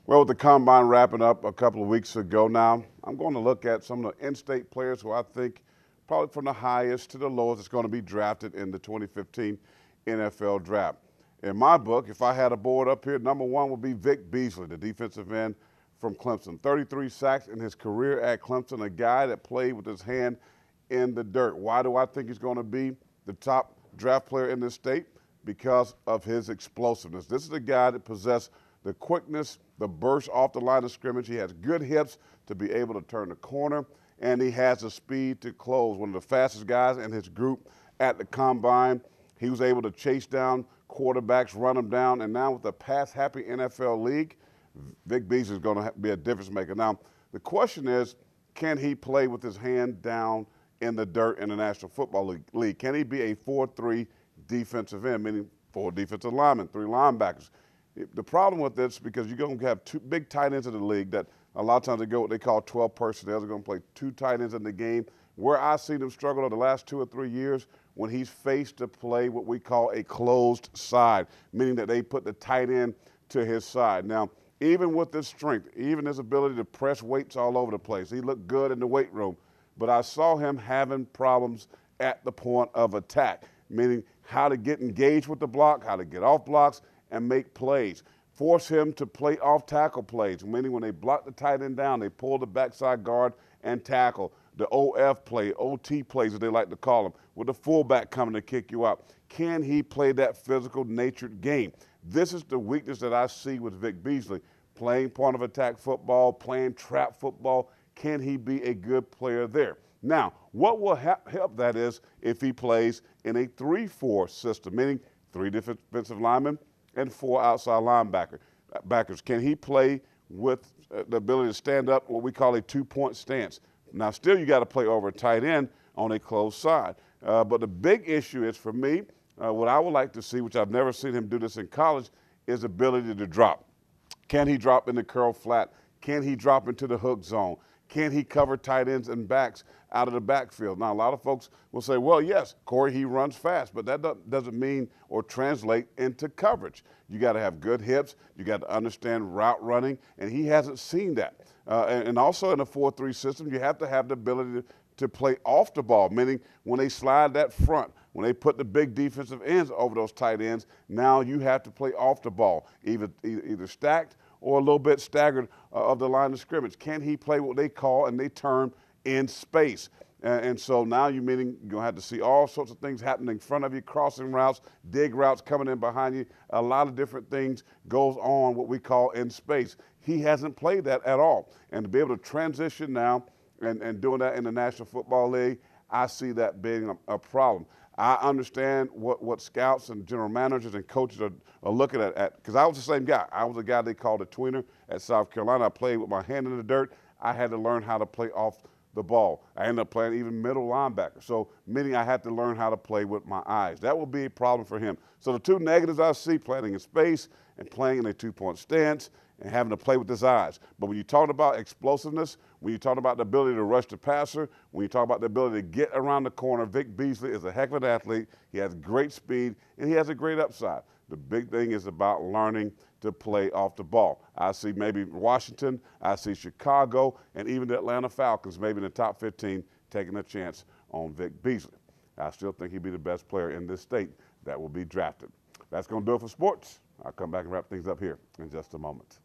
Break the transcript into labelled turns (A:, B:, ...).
A: Well, with the combine wrapping up a couple of weeks ago now, I'm going to look at some of the in-state players who I think probably from the highest to the lowest is going to be drafted in the 2015 NFL draft. In my book, if I had a board up here, number one would be Vic Beasley, the defensive end from Clemson. 33 sacks in his career at Clemson, a guy that played with his hand in the dirt. Why do I think he's going to be the top draft player in this state? Because of his explosiveness. This is a guy that possessed the quickness, the burst off the line of scrimmage. He has good hips to be able to turn the corner, and he has the speed to close. One of the fastest guys in his group at the combine. He was able to chase down quarterbacks, run them down, and now with the pass-happy NFL league, Vic Beasley is going to be a difference maker. Now, the question is, can he play with his hand down in the dirt in the National Football League? Can he be a 4-3 defensive end, meaning 4 defensive linemen, 3 linebackers? The problem with this, because you're going to have 2 big tight ends in the league that a lot of times they go what they call 12 personnel. They're going to play 2 tight ends in the game. Where I see them struggle over the last 2 or 3 years, when he's faced to play what we call a closed side, meaning that they put the tight end to his side. Now, even with his strength, even his ability to press weights all over the place, he looked good in the weight room, but I saw him having problems at the point of attack, meaning how to get engaged with the block, how to get off blocks, and make plays. Force him to play off tackle plays, meaning when they block the tight end down, they pull the backside guard and tackle. The OF play, OT plays as they like to call them, with the fullback coming to kick you out. Can he play that physical natured game? This is the weakness that I see with Vic Beasley. Playing point of attack football, playing trap football. Can he be a good player there? Now, what will help that is if he plays in a 3-4 system, meaning 3 defensive linemen and 4 outside linebackers. Can he play with the ability to stand up what we call a 2-point stance? Now, still you got to play over a tight end on a closed side. But the big issue is for me, what I would like to see, which I've never seen him do this in college, is ability to drop. Can he drop in the curl flat? Can he drop into the hook zone? Can he cover tight ends and backs out of the backfield? Now, a lot of folks will say, well, yes, Corey, he runs fast, but that doesn't mean or translate into coverage. You got to have good hips. You got to understand route running, and he hasn't seen that. And also in a 4-3 system, you have to have the ability to play off the ball, meaning when they slide that front, when they put the big defensive ends over those tight ends, now you have to play off the ball, either stacked or a little bit staggered of the line of scrimmage. Can he play what they call and they term in space? And so now you're going to have to see all sorts of things happening in front of you, crossing routes, dig routes coming in behind you. A lot of different things goes on what we call in space. He hasn't played that at all. And to be able to transition now and doing that in the National Football League, I see that being a problem. I understand what scouts and general managers and coaches are looking at, because I was the same guy. I was a guy they called a tweener at South Carolina. I played with my hand in the dirt. I had to learn how to play off the ball. I ended up playing even middle linebacker. So meaning I had to learn how to play with my eyes. That will be a problem for him. So the 2 negatives I see, playing in space and playing in a 2-point stance and having to play with his eyes. But when you talk about explosiveness, when you talk about the ability to rush the passer, when you talk about the ability to get around the corner, Vic Beasley is a heck of an athlete. He has great speed, and he has a great upside. The big thing is about learning to play off the ball. I see maybe Washington, I see Chicago, and even the Atlanta Falcons, maybe in the top 15, taking a chance on Vic Beasley. I still think he'd be the best player in this state that will be drafted. That's going to do it for sports. I'll come back and wrap things up here in just a moment.